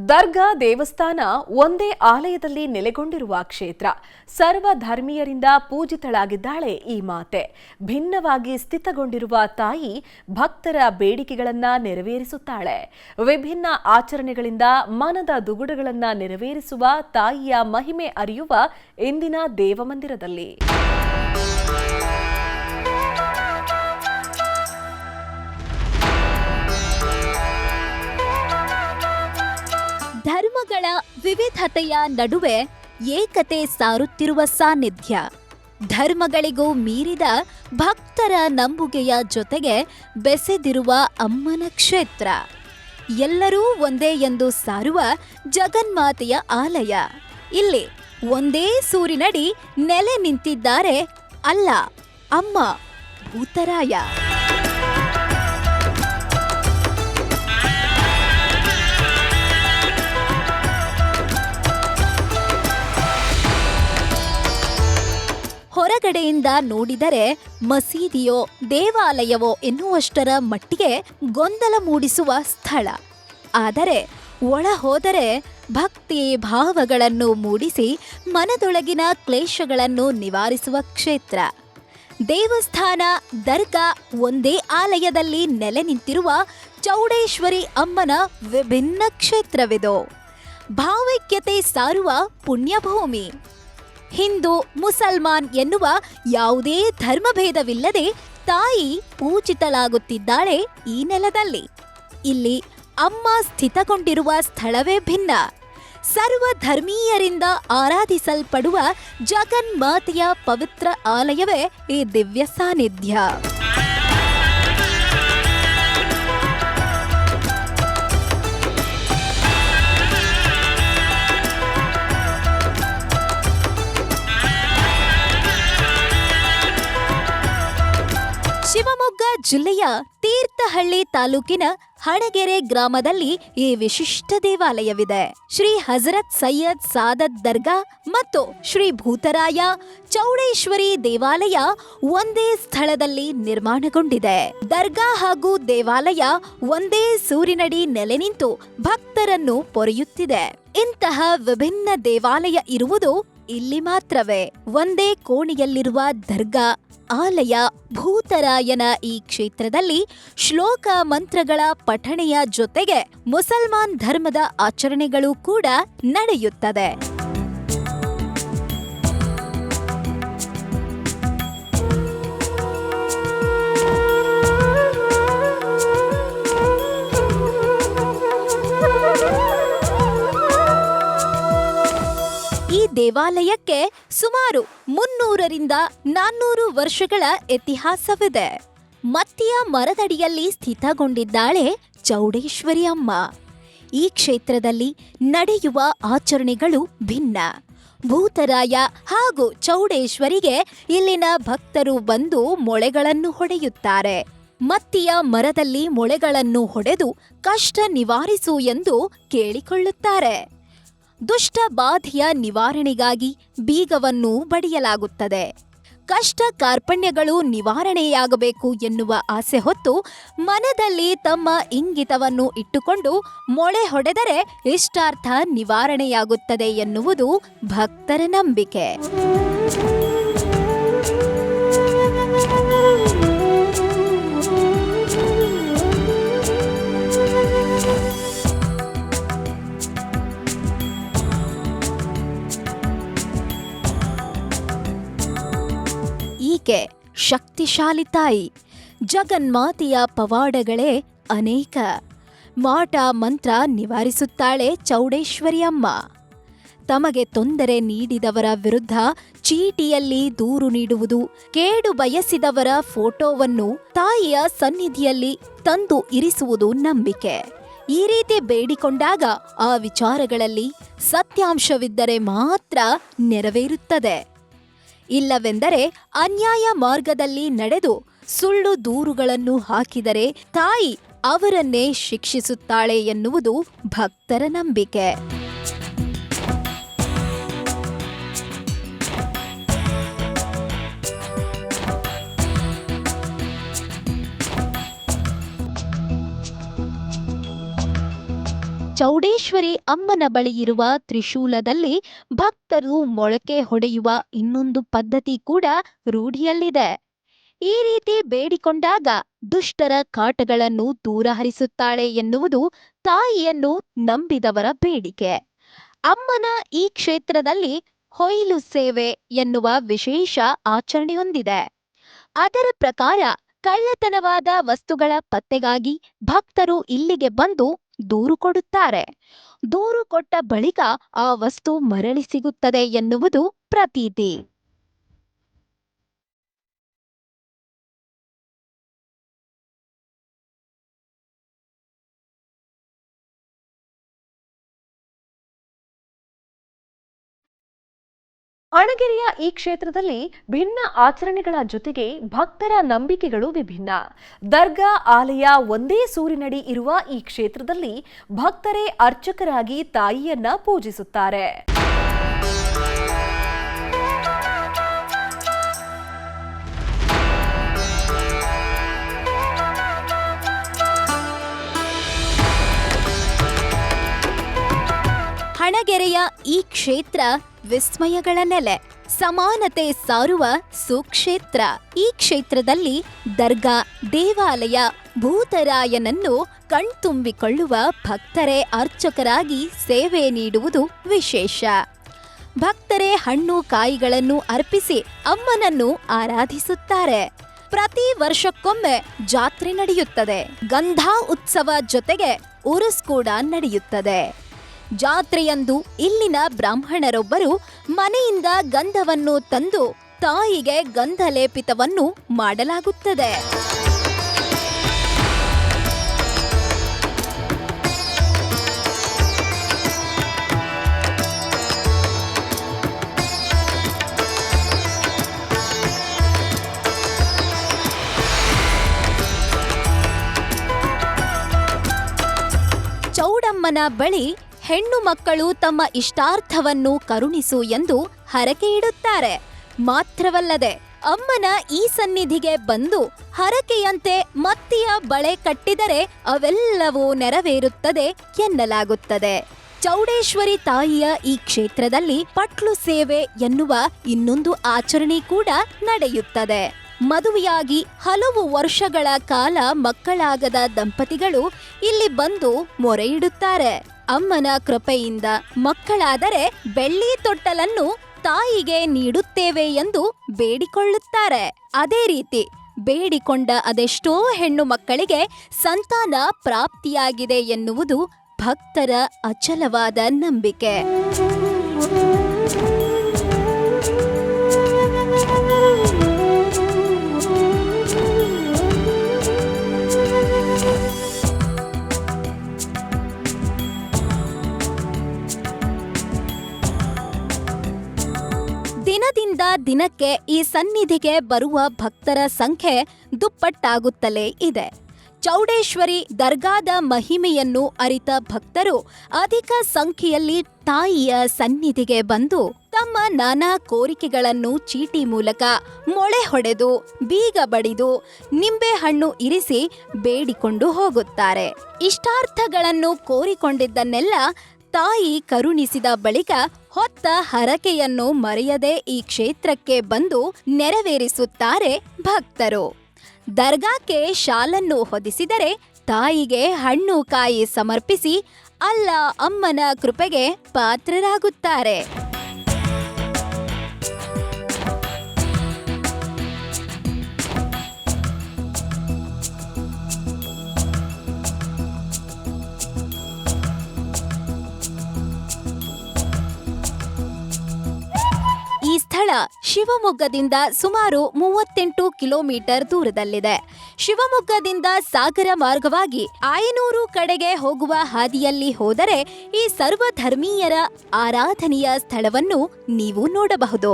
ದರ್ಗಾ ದೇವಸ್ಥಾನ ಒಂದೇ ಆಲಯದಲ್ಲಿ ನೆಲೆಗೊಂಡಿರುವ ಕ್ಷೇತ್ರ. ಸರ್ವ ಧರ್ಮೀಯರಿಂದ ಪೂಜಿತಳಾಗಿದ್ದಾಳೆ ಈ ಮಾತೆ. ಭಿನ್ನವಾಗಿ ಸ್ಥಿತಗೊಂಡಿರುವ ತಾಯಿ ಭಕ್ತರ ಬೇಡಿಕೆಗಳನ್ನ ನೆರವೇರಿಸುತ್ತಾಳೆ. ವಿಭಿನ್ನ ಆಚರಣೆಗಳಿಂದ ಮನದ ದುಗುಡಗಳನ್ನ ನೆರವೇರಿಸುವ ತಾಯಿಯ ಮಹಿಮೆ ಅರಿಯುವ ಇಂದಿನ ದೇವಮಂದಿರದಲ್ಲಿ ಧರ್ಮಗಳ ವಿವಿಧತೆಯ ನಡುವೆ ಏಕತೆ ಸಾರುತ್ತಿರುವ ಸಾನ್ನಿಧ್ಯ. ಧರ್ಮಗಳಿಗೂ ಮೀರಿದ ಭಕ್ತರ ನಂಬುಗೆಯ ಜೊತೆಗೆ ಬೆಸೆದಿರುವ ಅಮ್ಮನ ಕ್ಷೇತ್ರ. ಎಲ್ಲರೂ ಒಂದೇ ಎಂದು ಸಾರುವ ಜಗನ್ಮಾತೆಯ ಆಲಯ. ಇಲ್ಲಿ ಒಂದೇ ಸೂರಿನಡಿ ನೆಲೆ ನಿಂತಿದ್ದಾರೆ ಅಲ್ಲ, ಅಮ್ಮ ಭೂತರಾಯ. ಹೊರಗಡೆಯಿಂದ ನೋಡಿದರೆ ಮಸೀದಿಯೋ ದೇವಾಲಯವೋ ಎನ್ನುವಷ್ಟರ ಮಟ್ಟಿಗೆ ಗೊಂದಲ ಮೂಡಿಸುವ ಸ್ಥಳ. ಆದರೆ ಒಳ ಹೋದರೆ ಭಕ್ತಿ ಭಾವಗಳನ್ನು ಮೂಡಿಸಿ ಮನದೊಳಗಿನ ಕ್ಲೇಶಗಳನ್ನು ನಿವಾರಿಸುವ ಕ್ಷೇತ್ರ. ದೇವಸ್ಥಾನ ದರ್ಗಾ ಒಂದೇ ಆಲಯದಲ್ಲಿ ನೆಲೆ ನಿಂತಿರುವ ಚೌಡೇಶ್ವರಿ ಅಮ್ಮನ ವಿಭಿನ್ನ ಕ್ಷೇತ್ರವಿದು. ಭಾವೈಕ್ಯತೆ ಸಾರುವ ಪುಣ್ಯಭೂಮಿ. ಹಿಂದೂ ಮುಸಲ್ಮಾನ್ ಎನ್ನುವ ಯಾವುದೇ ಧರ್ಮಭೇದವಿಲ್ಲದೆ ತಾಯಿ ಪೂಜಿತಳಾಗುತ್ತಿದ್ದಾಳೆ ಈ ನೆಲದಲ್ಲಿ. ಇಲ್ಲಿ ಅಮ್ಮ ಸ್ಥಿತಗೊಂಡಿರುವ ಸ್ಥಳವೇ ಭಿನ್ನ. ಸರ್ವ ಧರ್ಮೀಯರಿಂದ ಆರಾಧಿಸಲ್ಪಡುವ ಜಗನ್ಮಾತೆಯ ಪವಿತ್ರ ಆಲಯವೇ ಈ ದಿವ್ಯ ಸಾನ್ನಿಧ್ಯ. ಶಿವಮೊಗ್ಗ ಜಿಲ್ಲೆಯ ತೀರ್ಥಹಳ್ಳಿ ತಾಲೂಕಿನ ಹಣಗೆರೆ ಗ್ರಾಮದಲ್ಲಿ ಈ ವಿಶಿಷ್ಟ ದೇವಾಲಯವಿದೆ. ಶ್ರೀ ಹಜರತ್ ಸೈಯದ್ ಸಾದತ್ ದರ್ಗಾ ಮತ್ತು ಶ್ರೀ ಭೂತರಾಯ ಚೌಡೇಶ್ವರಿ ದೇವಾಲಯ ಒಂದೇ ಸ್ಥಳದಲ್ಲಿ ನಿರ್ಮಾಣಗೊಂಡಿದೆ. ದರ್ಗಾ ಹಾಗೂ ದೇವಾಲಯ ಒಂದೇ ಸೂರಿನಡಿ ನೆಲೆ ನಿಂತು ಭಕ್ತರನ್ನು ಪೊರೆಯುತ್ತಿದೆ. ಇಂತಹ ವಿಭಿನ್ನ ದೇವಾಲಯ ಇರುವುದು ಇಲ್ಲಿ ಮಾತ್ರವೇ. ಒಂದೇ ಕೋಣೆಯಲ್ಲಿರುವ ದರ್ಗಾ ಆಲಯ ಭೂತರಾಯನ ಈ ಕ್ಷೇತ್ರದಲ್ಲಿ ಶ್ಲೋಕ ಮಂತ್ರಗಳ ಪಠಣೆಯ ಜೊತೆಗೆ ಮುಸಲ್ಮಾನ್ ಧರ್ಮದ ಆಚರಣೆಗಳು ಕೂಡ ನಡೆಯುತ್ತದೆ. ಈ ದೇವಾಲಯಕ್ಕೆ ಸುಮಾರು 300ರಿಂದ 400 ವರ್ಷಗಳ ಇತಿಹಾಸವಿದೆ. ಮತ್ತಿಯ ಮರದಡಿಯಲ್ಲಿ ಸ್ಥಿತಗೊಂಡಿದ್ದಾಳೆ ಚೌಡೇಶ್ವರಿ ಅಮ್ಮ. ಈ ಕ್ಷೇತ್ರದಲ್ಲಿ ನಡೆಯುವ ಆಚರಣೆಗಳು ಭಿನ್ನ. ಭೂತರಾಯ ಹಾಗೂ ಚೌಡೇಶ್ವರಿಗೆ ಇಲ್ಲಿನ ಭಕ್ತರು ಬಂದು ಮೊಳೆಗಳನ್ನು ಹೊಡೆಯುತ್ತಾರೆ. ಮತ್ತಿಯ ಮರದಲ್ಲಿ ಮೊಳೆಗಳನ್ನು ಹೊಡೆದು ಕಷ್ಟ ನಿವಾರಿಸು ಎಂದು ಕೇಳಿಕೊಳ್ಳುತ್ತಾರೆ. ದುಷ್ಟ ಬಾಧೆಯ ನಿವಾರಣೆಗಾಗಿ ಬೀಗವನ್ನು ಬಡಿಯಲಾಗುತ್ತದೆ. ಕಷ್ಟ ಕಾರ್ಪಣ್ಯಗಳು ನಿವಾರಣೆಯಾಗಬೇಕು ಎನ್ನುವ ಆಸೆ ಹೊತ್ತು ಮನದಲ್ಲಿ ತಮ್ಮ ಇಂಗಿತವನ್ನು ಇಟ್ಟುಕೊಂಡು ಮೊಳೆ ಹೊಡೆದರೆ ಇಷ್ಟಾರ್ಥ ನಿವಾರಣೆಯಾಗುತ್ತದೆ ಎನ್ನುವುದು ಭಕ್ತರ ನಂಬಿಕೆ. ಈಕೆ ಶಕ್ತಿಶಾಲಿ ತಾಯಿ. ಜಗನ್ಮಾತೆಯ ಪವಾಡಗಳೇ ಅನೇಕ. ಮಾಟ ಮಂತ್ರ ನಿವಾರಿಸುತ್ತಾಳೆ ಚೌಡೇಶ್ವರಿ ಅಮ್ಮ. ತಮಗೆ ತೊಂದರೆ ನೀಡಿದವರ ವಿರುದ್ಧ ಚೀಟಿಯಲ್ಲಿ ದೂರು ನೀಡುವುದು, ಕೇಡು ಬಯಸಿದವರ ಫೋಟೋವನ್ನು ತಾಯಿಯ ಸನ್ನಿಧಿಯಲ್ಲಿ ತಂದು ಇರಿಸುವುದು ನಂಬಿಕೆ. ಈ ರೀತಿ ಬೇಡಿಕೊಂಡಾಗ ಆ ವಿಚಾರಗಳಲ್ಲಿ ಸತ್ಯಾಂಶವಿದ್ದರೆ ಮಾತ್ರ ನೆರವೇರುತ್ತದೆ. ಇಲ್ಲವೆಂದರೆ ಅನ್ಯಾಯ ಮಾರ್ಗದಲ್ಲಿ ನಡೆದು ಸುಳ್ಳು ದೂರುಗಳನ್ನು ಹಾಕಿದರೆ ತಾಯಿ ಅವರನ್ನೇ ಶಿಕ್ಷಿಸುತ್ತಾಳೆ ಎನ್ನುವುದು ಭಕ್ತರ ನಂಬಿಕೆ. ಚೌಡೇಶ್ವರಿ ಅಮ್ಮನ ಬಳಿ ಇರುವ ತ್ರಿಶೂಲದಲ್ಲಿ ಭಕ್ತರು ಮೊಳಕೆ ಹೊಡೆಯುವ ಇನ್ನೊಂದು ಪದ್ಧತಿ ಕೂಡ ರೂಢಿಯಲ್ಲಿದೆ. ಈ ರೀತಿ ಬೇಡಿಕೊಂಡಾಗ ದುಷ್ಟರ ಕಾಟಗಳನ್ನು ದೂರ ಹರಿಸುತ್ತಾಳೆ ಎನ್ನುವುದು ತಾಯಿಯನ್ನು ನಂಬಿದವರ ಬೇಡಿಕೆ. ಅಮ್ಮನ ಈ ಕ್ಷೇತ್ರದಲ್ಲಿ ಹೊಯ್ಲು ಸೇವೆ ಎನ್ನುವ ವಿಶೇಷ ಆಚರಣೆಯೊಂದಿದೆ. ಅದರ ಪ್ರಕಾರ ಕಳ್ಳತನವಾದ ವಸ್ತುಗಳ ಪತ್ತೆಗಾಗಿ ಭಕ್ತರು ಇಲ್ಲಿಗೆ ಬಂದು ದೂರು ಕೊಡುತ್ತಾರೆ. ದೂರು ಕೊಟ್ಟ ಬಳಿಕ ಆ ವಸ್ತು ಮರಳಿ ಸಿಗುತ್ತದೆ ಎನ್ನುವುದು ಪ್ರತೀತಿ. ಅಣಗೆರೆಯ ಈ ಕ್ಷೇತ್ರದಲ್ಲಿ ಭಿನ್ನ ಆಚರಣೆಗಳ ಜೊತೆಗೆ ಭಕ್ತರ ನಂಬಿಕೆಗಳು ವಿಭಿನ್ನ. ದರ್ಗಾ ಆಲಯ ಒಂದೇ ಸೂರಿನಡಿ ಇರುವ ಈ ಕ್ಷೇತ್ರದಲ್ಲಿ ಭಕ್ತರೇ ಅರ್ಚಕರಾಗಿ ತಾಯಿಯನ್ನ ಪೂಜಿಸುತ್ತಾರೆ. ಅಣಗೆರೆಯ ಈ ಕ್ಷೇತ್ರ ವಿಸ್ಮಯಗಳ ನೆಲೆ, ಸಮಾನತೆ ಸಾರುವ ಸುಕ್ಷೇತ್ರ. ಈ ಕ್ಷೇತ್ರದಲ್ಲಿ ದರ್ಗಾ, ದೇವಾಲಯ, ಭೂತರಾಯನನ್ನು ಕಣ್ತುಂಬಿಕೊಳ್ಳುವ ಭಕ್ತರೇ ಅರ್ಚಕರಾಗಿ ಸೇವೆ ನೀಡುವುದು ವಿಶೇಷ. ಭಕ್ತರೇ ಹಣ್ಣು ಕಾಯಿಗಳನ್ನು ಅರ್ಪಿಸಿ ಅಮ್ಮನನ್ನು ಆರಾಧಿಸುತ್ತಾರೆ. ಪ್ರತಿ ವರ್ಷಕ್ಕೊಮ್ಮೆ ಜಾತ್ರೆ ನಡೆಯುತ್ತದೆ. ಗಂಧಾ ಉತ್ಸವ ಜೊತೆಗೆ ಉರುಸ್ ಕೂಡ ನಡೆಯುತ್ತದೆ. ಜಾತ್ರೆಯಂದು ಇಲ್ಲಿನ ಬ್ರಾಹ್ಮಣರೊಬ್ಬರು ಮನೆಯಿಂದ ಗಂಧವನ್ನು ತಂದು ತಾಯಿಗೆ ಗಂಧಲೇಪಿತವನ್ನು ಮಾಡಲಾಗುತ್ತದೆ. ಚೌಡಮ್ಮನ ಬಳಿ ಹೆಣ್ಣು ಮಕ್ಕಳು ತಮ್ಮ ಇಷ್ಟಾರ್ಥವನ್ನು ಕರುಣಿಸು ಎಂದು ಹರಕೆ ಇಡುತ್ತಾರೆ. ಮಾತ್ರವಲ್ಲದೆ ಅಮ್ಮನ ಈ ಸನ್ನಿಧಿಗೆ ಬಂದು ಹರಕೆಯಂತೆ ಮತ್ತಿಯ ಬಳೆ ಕಟ್ಟಿದರೆ ಅವೆಲ್ಲವೂ ನೆರವೇರುತ್ತದೆ ಎನ್ನಲಾಗುತ್ತದೆ. ಚೌಡೇಶ್ವರಿ ತಾಯಿಯ ಈ ಕ್ಷೇತ್ರದಲ್ಲಿ ಪಟ್ಲು ಸೇವೆ ಎನ್ನುವ ಇನ್ನೊಂದು ಆಚರಣೆ ಕೂಡ ನಡೆಯುತ್ತದೆ. ಮದುವೆಯಾಗಿ ಹಲವು ವರ್ಷಗಳ ಕಾಲ ಮಕ್ಕಳಾಗದ ದಂಪತಿಗಳು ಇಲ್ಲಿ ಬಂದು ಮೊರೆ ಇಡುತ್ತಾರೆ. ಅಮ್ಮನ ಕೃಪೆಯಿಂದ ಮಕ್ಕಳಾದರೆ ಬೆಳ್ಳಿ ತೊಟ್ಟಲನ್ನು ತಾಯಿಗೆ ನೀಡುತ್ತೇವೆ ಎಂದು ಬೇಡಿಕೊಳ್ಳುತ್ತಾರೆ. ಅದೇ ರೀತಿ ಬೇಡಿಕೊಂಡ ಅದೆಷ್ಟೋ ಹೆಣ್ಣು ಮಕ್ಕಳಿಗೆ ಸಂತಾನ ಪ್ರಾಪ್ತಿಯಾಗಿದೆ ಎನ್ನುವುದು ಭಕ್ತರ ಅಚಲವಾದ ನಂಬಿಕೆ. ದಿನದಿಂದ ದಿನಕ್ಕೆ ಈ ಸನ್ನಿಧಿಗೆ ಬರುವ ಭಕ್ತರ ಸಂಖ್ಯೆ ದುಪ್ಪಟ್ಟಾಗುತ್ತಲೇ ಇದೆ. ಚೌಡೇಶ್ವರಿ ದರ್ಗಾದ ಮಹಿಮೆಯನ್ನು ಅರಿತ ಭಕ್ತರು ಅಧಿಕ ಸಂಖ್ಯೆಯಲ್ಲಿ ತಾಯಿಯ ಸನ್ನಿಧಿಗೆ ಬಂದು ತಮ್ಮ ನಾನಾ ಕೋರಿಕೆಗಳನ್ನು ಚೀಟಿ ಮೂಲಕ ಮೊಳೆ ಹೊಡೆದು, ಬೀಗ ಬಡಿದು, ನಿಂಬೆಹಣ್ಣು ಇರಿಸಿ ಬೇಡಿಕೊಂಡು ಹೋಗುತ್ತಾರೆ. ಇಷ್ಟಾರ್ಥಗಳನ್ನು ಕೋರಿಕೊಂಡಿದ್ದನ್ನೆಲ್ಲ ತಾಯಿ ಕರುಣಿಸಿದ ಬಳಿಕ ಹೊತ್ತ ಹರಕೆಯನ್ನು ಮರೆಯದೆ ಈ ಕ್ಷೇತ್ರಕ್ಕೆ ಬಂದು ನೆರವೇರಿಸುತ್ತಾರೆ ಭಕ್ತರು. ದರ್ಗಾಕ್ಕೆ ಶಾಲನ್ನು ಹೊದಿಸಿದರೆ ತಾಯಿಗೆ ಹಣ್ಣು ಕಾಯಿ ಸಮರ್ಪಿಸಿ ಅಲ್ಲ ಅಮ್ಮನ ಕೃಪೆಗೆ ಪಾತ್ರರಾಗುತ್ತಾರೆ. ಈ ಸ್ಥಳ ಶಿವಮೊಗ್ಗದಿಂದ ಸುಮಾರು 38 ಕಿಲೋಮೀಟರ್ ದೂರದಲ್ಲಿದೆ. ಶಿವಮೊಗ್ಗದಿಂದ ಸಾಗರ ಮಾರ್ಗವಾಗಿ ಆಯನೂರು ಕಡೆಗೆ ಹೋಗುವ ಹಾದಿಯಲ್ಲಿ ಹೋದರೆ ಈ ಸರ್ವಧರ್ಮೀಯರ ಆರಾಧನೆಯ ಸ್ಥಳವನ್ನು ನೀವು ನೋಡಬಹುದು.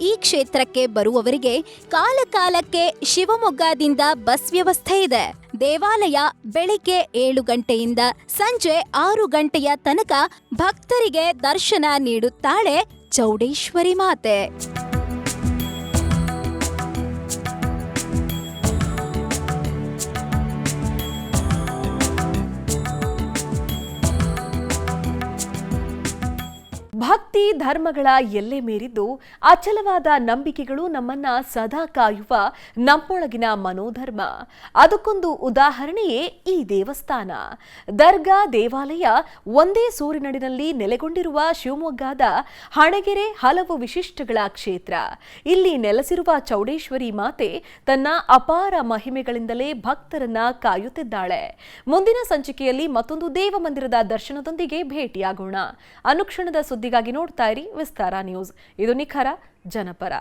ಈ ಕ್ಷೇತ್ರಕ್ಕೆ ಬರುವವರಿಗೆ ಕಾಲಕಾಲಕ್ಕೆ ಶಿವಮೊಗ್ಗದಿಂದ ಬಸ್ ವ್ಯವಸ್ಥೆ ಇದೆ. ದೇವಾಲಯ ಬೆಳಿಗ್ಗೆ 7 ಗಂಟೆಯಿಂದ ಸಂಜೆ 6 ಗಂಟೆಯ ತನಕ ಭಕ್ತರಿಗೆ ದರ್ಶನ ನೀಡುತ್ತಾಳೆ ಚೌಡೇಶ್ವರಿ ಮಾತೆ. ಭಕ್ತಿ ಧರ್ಮಗಳ ಎಲ್ಲೆ ಮೀರಿದ್ದು ಅಚಲವಾದ ನಂಬಿಕೆಗಳು ನಮ್ಮನ್ನ ಸದಾ ಕಾಯುವ ನಮ್ಮೊಳಗಿನ ಮನೋಧರ್ಮ. ಅದಕ್ಕೊಂದು ಉದಾಹರಣೆಯೇ ಈ ದೇವಸ್ಥಾನ. ದರ್ಗಾ ದೇವಾಲಯ ಒಂದೇ ಸೂರಿನಡಿನಲ್ಲಿ ನೆಲೆಗೊಂಡಿರುವ ಶಿವಮೊಗ್ಗದ ಹಣಗೆರೆ ಹಲವು ವಿಶಿಷ್ಟಗಳ ಕ್ಷೇತ್ರ. ಇಲ್ಲಿ ನೆಲೆಸಿರುವ ಚೌಡೇಶ್ವರಿ ಮಾತೆ ತನ್ನ ಅಪಾರ ಮಹಿಮೆಗಳಿಂದಲೇ ಭಕ್ತರನ್ನ ಕಾಯುತ್ತಿದ್ದಾಳೆ. ಮುಂದಿನ ಸಂಚಿಕೆಯಲ್ಲಿ ಮತ್ತೊಂದು ದೇವಮಂದಿರದ ದರ್ಶನದೊಂದಿಗೆ ಭೇಟಿಯಾಗೋಣ. ಅನುಕ್ಷಣದ ಸುದ್ದಿಗಾಗಿ ನೋಡ್ತಾ ಇರಿ ವಿಸ್ತಾರ ನ್ಯೂಸ್. ಇದು ನಿಖರ ಜನಪರ.